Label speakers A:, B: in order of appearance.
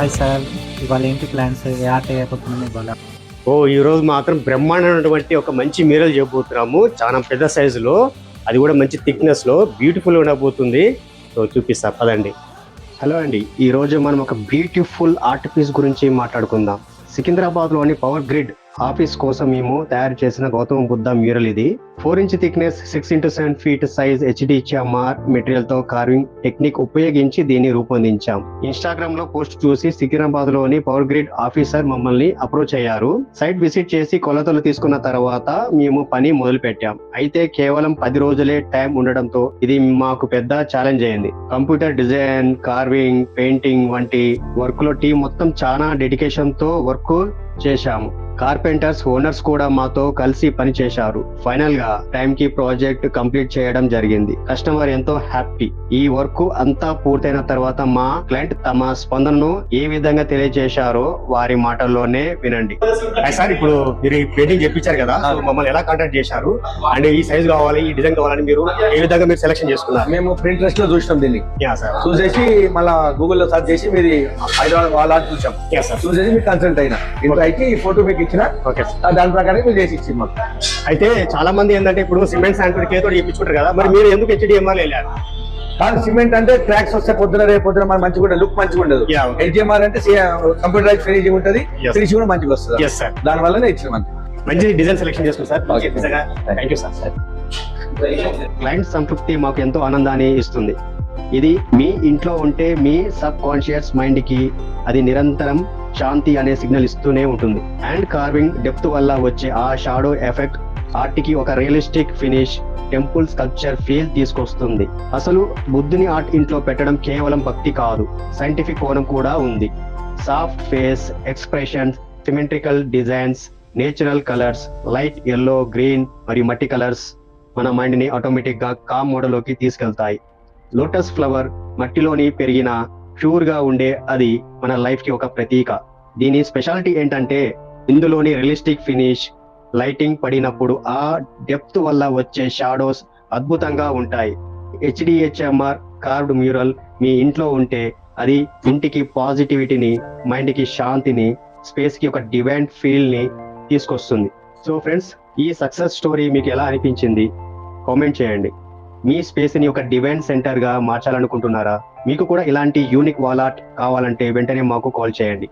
A: Hi sir, ఇవాళ ఏంటి plans? ఏ art వేయబోతున్నాం ఇవాళ?
B: ఈ రోజు మాత్రం బ్రహ్మాండమైనటువంటి ఒక మంచి మీరల్ చేయబోతున్నాము. చాలా పెద్ద సైజులో, అది కూడా మంచి థిక్నెస్ లో బ్యూటిఫుల్ ఉండబోతుంది. సో చూపిస్తా పదండి. హలో అండి, ఈ రోజు మనం ఒక బ్యూటిఫుల్ ఆర్ట్ పీస్ గురించి మాట్లాడుకుందాం. సికింద్రాబాద్ లోని పవర్ గ్రిడ్ ఆఫీస్ కోసం మేము తయారు చేసిన గౌతమ బుద్ధ మ్యూరల్ ఇది. 4 inch thickness, 6x7 feet size HDHMR material తో కార్వింగ్ టెక్నిక్ ఉపయోగించి దీన్ని రూపొందించాం. ఇన్స్టాగ్రామ్ లో పోస్ట్ చూసి సికింద్రాబాద్ లోని పవర్ గ్రిడ్ ఆఫీసర్ మమ్మల్ని అప్రోచ్ అయ్యారు. సైట్ విజిట్ చేసి కొలతలు తీసుకున్న తర్వాత మేము పని మొదలు పెట్టాం. అయితే కేవలం 10 రోజులే టైం ఉండడంతో ఇది మాకు పెద్ద ఛాలెంజ్ అయింది. కంప్యూటర్ డిజైన్, కార్వింగ్, పెయింటింగ్ వంటి వర్క్ లో టీం మొత్తం చాలా డెడికేషన్ తో వర్క్ చేశాము. కార్పెంటర్స్, ఓనర్స్ కూడా మాతో కలిసి పని చేశారు. ఫైనల్ గా టైం కి ప్రాజెక్ట్ కంప్లీట్ చేయడం జరిగింది. కస్టమర్ ఎంతో హ్యాపీ. ఈ వర్క్ అంతా పూర్తయిన తర్వాత మా క్లయింట్ తమ స్పందనను ఏ విధంగా తెలియజేశారో వారి మాటల్లోనే వినండి. సార్, ఇప్పుడు మీరు పెయింటింగ్ చెప్పించారు కదా, మమ్మల్ని ఎలా కాంటాక్ట్ చేశారు అండ్ ఈ సైజ్ కావాలి, ఈ డిజైన్ కావాలని మీరు ఏ విధంగా మీరు సెలెక్షన్ చేసుకున్నారు?
C: మేము ప్రింట్రెస్ట్ లో చూసినాం దీన్ని.
B: సార్,
C: చూసేసి మళ్ళా గూగుల్లో సర్చ్ చేసి మీది హైదరాబాద్ వాళ్ళ చూసాం. చూసేసి మీకు కన్సల్ట్ అయినా ఇంట్లో ఈ ఫోటో మీకు ఇచ్చిన దాని ప్రకారం మీరు చేసి ఇచ్చింది మాకు.
B: అయితే చాలా మంది ఏంటంటే ఇప్పుడు సిమెంట్ శానిటరీ కేర్ తోటి చేయించుకుంటారు కదా, మరి మీరు ఎందుకు HDMR వెళ్ళారు?
C: కానీ సిమెంట్ అంటే ట్రాక్స్ వస్తే పొద్దున రేపు పొద్దున మన మంచిగా ఉంటుంది, లుక్ మంచిగా ఉండదు. HDMR అంటే కంప్యూటరైజ్ ఫినిషింగ్ ఉంటుంది, ఫినిషింగ్ కూడా మంచిగా వస్తుంది. దాని వల్లనే ఇచ్చిన
B: మంచి డిజైన్ సెలెక్షన్ చేసుకున్నాం sir. Thank you sir. Client సంతృప్తి మాకు ఎంతో ఆనందాన్ని ఇస్తుంది. ఇది మీ ఇంట్లో ఉంటే మీ సబ్ కాన్షియస్ మైండ్ కి అది నిరంతరం శాంతి అనే సిగ్నల్ ఇస్తూనే ఉంటుంది. హ్యాండ్ కార్వింగ్ డెప్త్ వల్ల వచ్చే ఆ షాడో ఎఫెక్ట్ ఆర్ట్ కి ఒక realistic finish, temple sculpture feel తీసుకొస్తుంది. అసలు బుద్ధుని ఆర్ట్ ఇంట్లో పెట్టడం కేవలం భక్తి కాదు, సైంటిఫిక్ కోణం కూడా ఉంది. Soft face expressions, symmetrical designs, natural colours, light yellow, green మరియు మట్టి కలర్స్ మన మైండ్ ని ఆటోమేటిక్ గా కామ్ మోడల్లోకి తీసుకెళ్తాయి. లోటస్ ఫ్లవర్ మట్టిలోని పెరిగిన ప్యూర్ గా ఉండే అది మన లైఫ్ కి ఒక ప్రతీక. దీని స్పెషాలిటీ ఏంటంటే ఇందులోని రియలిస్టిక్ ఫినిష్, లైటింగ్ పడినప్పుడు ఆ డెప్త్ వల్ల వచ్చే షాడోస్ అద్భుతంగా ఉంటాయి. HDHMR కార్వ్డ్ మ్యూరల్ మీ ఇంట్లో ఉంటే అది ఇంటికి పాజిటివిటీని, మైండ్ కి శాంతిని, స్పేస్ కి ఒక డివైన్ ఫీల్ ని తీసుకొస్తుంది. సో ఫ్రెండ్స్, ఈ సక్సెస్ స్టోరీ మీకు ఎలా అనిపించింది? కామెంట్ చేయండి. మీ స్పేస్ ని ఒక డివైన్ సెంటర్ గా మార్చాలనుకుంటున్నారా? మీకు కూడా ఇలాంటి యూనిక్ వాల్ ఆర్ట్ కావాలంటే వెంటనే మాకు కాల్ చేయండి.